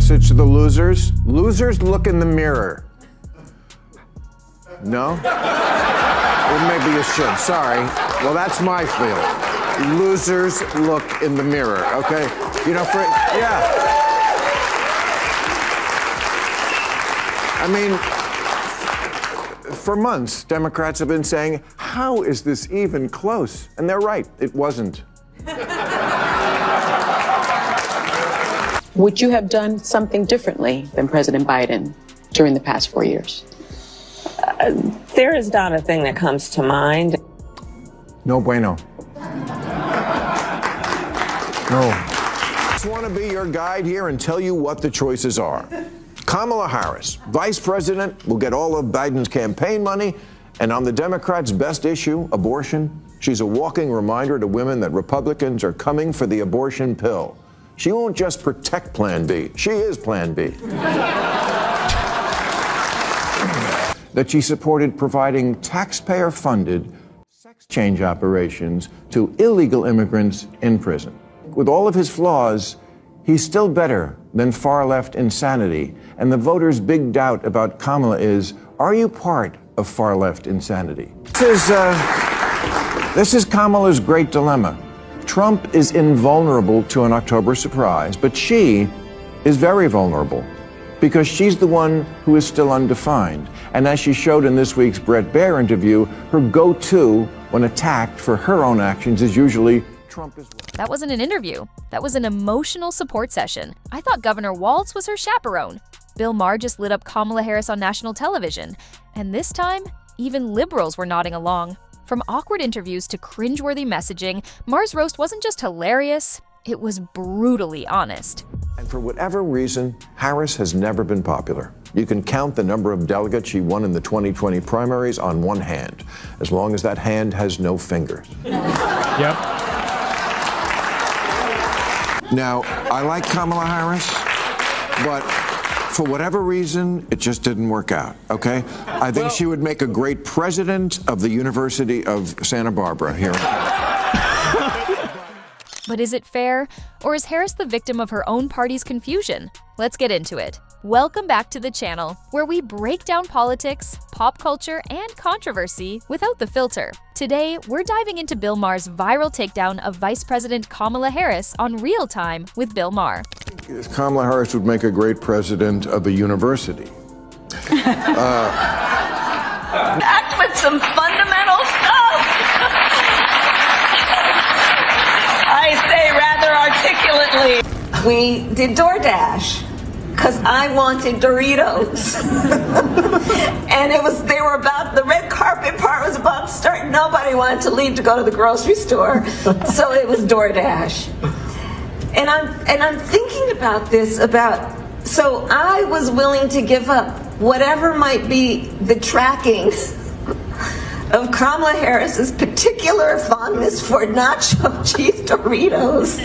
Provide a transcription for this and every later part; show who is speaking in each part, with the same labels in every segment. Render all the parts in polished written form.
Speaker 1: message to the losers. Losers, look in the mirror. No? Well, maybe you should. Sorry. Well, that's my feeling. Losers, look in the mirror, okay? You know, I mean, for months, Democrats have been saying, how is this even close? And they're right, it wasn't.
Speaker 2: Would you have done something differently than President Biden during the past 4 years?
Speaker 3: There is not a thing that comes to mind.
Speaker 1: No bueno. No. I just want to be your guide here and tell you what the choices are. Kamala Harris, vice president, will get all of Biden's campaign money, and on the Democrats' best issue, abortion, she's a walking reminder to women that Republicans are coming for the abortion pill. She won't just protect Plan B, she is Plan B. That she supported providing taxpayer-funded sex change operations to illegal immigrants in prison. With all of his flaws, he's still better than far-left insanity. And the voters' big doubt about Kamala is, are you part of far-left insanity? This is Kamala's great dilemma. Trump is invulnerable to an October surprise, but she is very vulnerable because she's the one who is still undefined. And as she showed in this week's Bret Baier interview, her go-to when attacked for her own actions is usually Trump is right.
Speaker 4: That wasn't an interview. That was an emotional support session. I thought Governor Walz was her chaperone. Bill Maher just lit up Kamala Harris on national television. And this time, even liberals were nodding along. From awkward interviews to cringeworthy messaging, Maher's roast wasn't just hilarious, it was brutally honest.
Speaker 1: And for whatever reason, Harris has never been popular. You can count the number of delegates she won in the 2020 primaries on one hand, as long as that hand has no fingers.
Speaker 5: Yep.
Speaker 1: Now, I like Kamala Harris, but for whatever reason, it just didn't work out, okay? I think she would make a great president of the University of Santa Barbara here.
Speaker 4: But is it fair? Or is Harris the victim of her own party's confusion? Let's get into it. Welcome back to the channel, where we break down politics, pop culture, and controversy without the filter. Today, we're diving into Bill Maher's viral takedown of Vice President Kamala Harris on Real Time with Bill Maher.
Speaker 1: Kamala Harris would make a great president of a university.
Speaker 6: Back with some fundamental stuff. I say rather articulately. We did DoorDash because I wanted Doritos. And they were about, the red carpet part was about to start. Nobody wanted to leave to go to the grocery store. So it was DoorDash. And I'm thinking about this, so I was willing to give up whatever might be the trackings of Kamala Harris's particular fondness for nacho cheese Doritos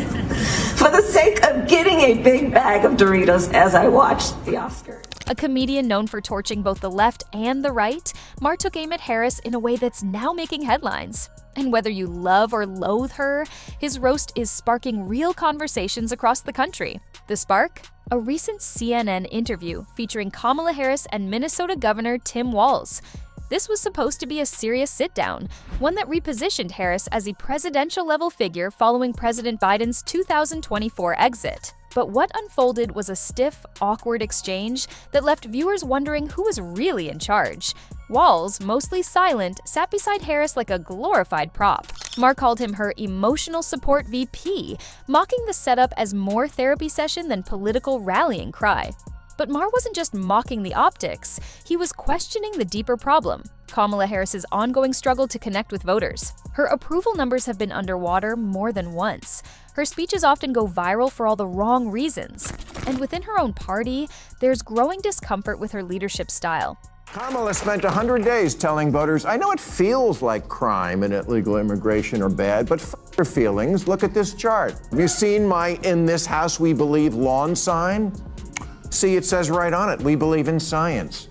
Speaker 6: for the sake of getting a big bag of Doritos as I watched the Oscars.
Speaker 4: A comedian known for torching both the left and the right, Maher took aim at Harris in a way that's now making headlines. And whether you love or loathe her, his roast is sparking real conversations across the country. The spark? A recent CNN interview featuring Kamala Harris and Minnesota Governor Tim Walz. This was supposed to be a serious sit-down, one that repositioned Harris as a presidential-level figure following President Biden's 2024 exit. But what unfolded was a stiff, awkward exchange that left viewers wondering who was really in charge. Walz, mostly silent, sat beside Harris like a glorified prop. Maher called him her emotional support VP, mocking the setup as more therapy session than political rallying cry. But Maher wasn't just mocking the optics, he was questioning the deeper problem: Kamala Harris's ongoing struggle to connect with voters. Her approval numbers have been underwater more than once. Her speeches often go viral for all the wrong reasons. And within her own party, there's growing discomfort with her leadership style.
Speaker 1: Kamala spent 100 days telling voters, I know it feels like crime and illegal immigration are bad, but f your feelings, look at this chart. Have you seen my "In this house we believe" lawn sign? See, it says right on it, we believe in science.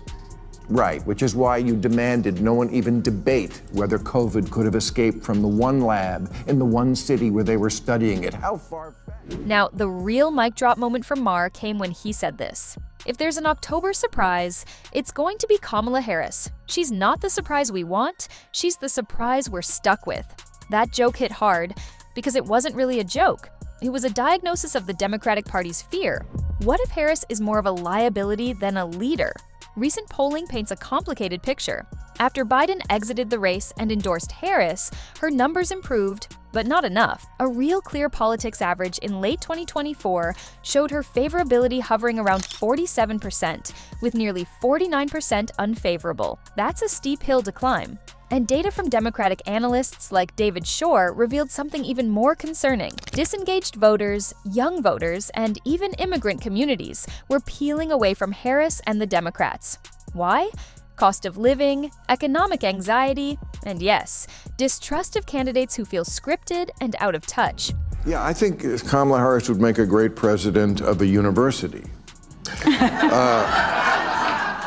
Speaker 1: Right, which is why you demanded no one even debate whether COVID could have escaped from the one lab in the one city where they were studying it. How far-fetched?
Speaker 4: Now, the real mic drop moment from Maher came when he said this. If there's an October surprise, it's going to be Kamala Harris. She's not the surprise we want, she's the surprise we're stuck with. That joke hit hard because it wasn't really a joke. It was a diagnosis of the Democratic Party's fear. What if Harris is more of a liability than a leader? Recent polling paints a complicated picture. After Biden exited the race and endorsed Harris, her numbers improved, but not enough. A Real Clear Politics average in late 2024 showed her favorability hovering around 47%, with nearly 49% unfavorable. That's a steep hill to climb. And data from Democratic analysts like David Shore revealed something even more concerning. Disengaged voters, young voters, and even immigrant communities were peeling away from Harris and the Democrats. Why? Cost of living, economic anxiety, and yes, distrust of candidates who feel scripted and out of touch.
Speaker 1: Yeah, I think Kamala Harris would make a great president of a university.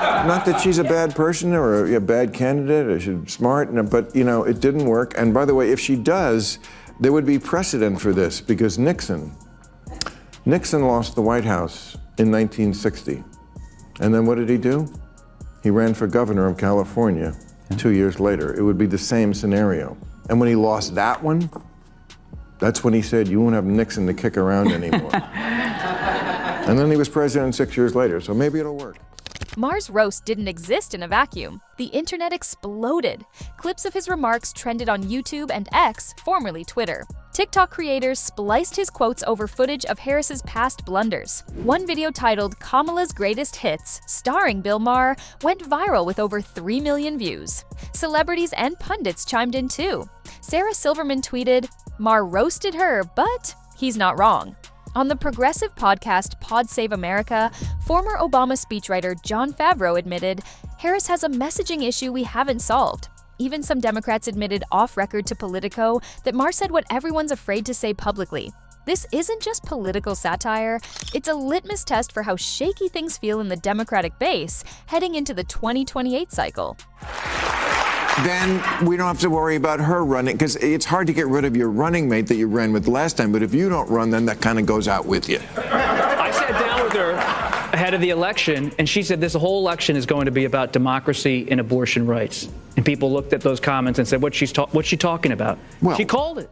Speaker 1: Not that she's a bad person or a bad candidate or she's smart, but it didn't work. And by the way, if she does, there would be precedent for this because Nixon lost the White House in 1960. And then what did he do? He ran for governor of California 2 years later. It would be the same scenario. And when he lost that one, that's when he said, you won't have Nixon to kick around anymore. And then he was president 6 years later, so maybe it'll work.
Speaker 4: Maher's roast didn't exist in a vacuum. The internet exploded. Clips of his remarks trended on YouTube and X, formerly Twitter. TikTok creators spliced his quotes over footage of Harris's past blunders. One video titled Kamala's Greatest Hits, starring Bill Maher, went viral with over 3 million views. Celebrities and pundits chimed in too. Sarah Silverman tweeted, "Maher roasted her, but he's not wrong." On the progressive podcast Pod Save America, former Obama speechwriter Jon Favreau admitted, Harris has a messaging issue we haven't solved. Even some Democrats admitted off-record to Politico that Maher said what everyone's afraid to say publicly. This isn't just political satire, it's a litmus test for how shaky things feel in the Democratic base heading into the 2028 cycle.
Speaker 1: Then we don't have to worry about her running, because it's hard to get rid of your running mate that you ran with last time, but if you don't run, then that kind of goes out with you.
Speaker 5: I sat down with her ahead of the election, and she said this whole election is going to be about democracy and abortion rights. And people looked at those comments and said, what's she talking about?
Speaker 1: Well,
Speaker 5: she called it.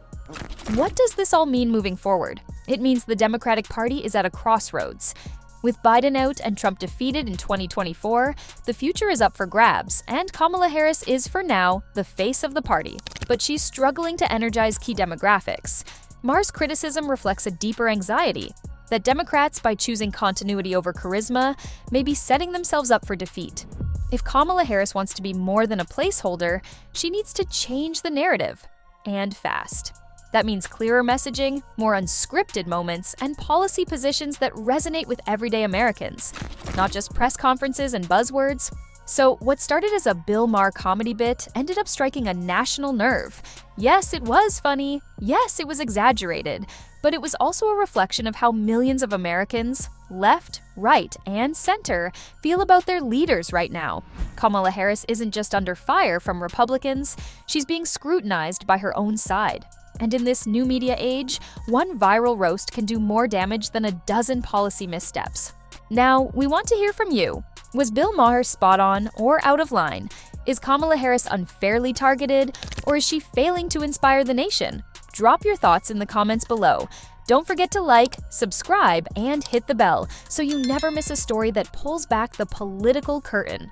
Speaker 4: What does this all mean moving forward? It means the Democratic Party is at a crossroads. With Biden out and Trump defeated in 2024, the future is up for grabs, and Kamala Harris is, for now, the face of the party. But she's struggling to energize key demographics. Maher's criticism reflects a deeper anxiety that Democrats, by choosing continuity over charisma, may be setting themselves up for defeat. If Kamala Harris wants to be more than a placeholder, she needs to change the narrative, and fast. That means clearer messaging, more unscripted moments, and policy positions that resonate with everyday Americans, not just press conferences and buzzwords. So what started as a Bill Maher comedy bit ended up striking a national nerve. Yes, it was funny. Yes, it was exaggerated. But it was also a reflection of how millions of Americans, left, right, and center, feel about their leaders right now. Kamala Harris isn't just under fire from Republicans, she's being scrutinized by her own side. And in this new media age, one viral roast can do more damage than a dozen policy missteps. Now, we want to hear from you. Was Bill Maher spot on or out of line? Is Kamala Harris unfairly targeted, or is she failing to inspire the nation? Drop your thoughts in the comments below. Don't forget to like, subscribe, and hit the bell so you never miss a story that pulls back the political curtain.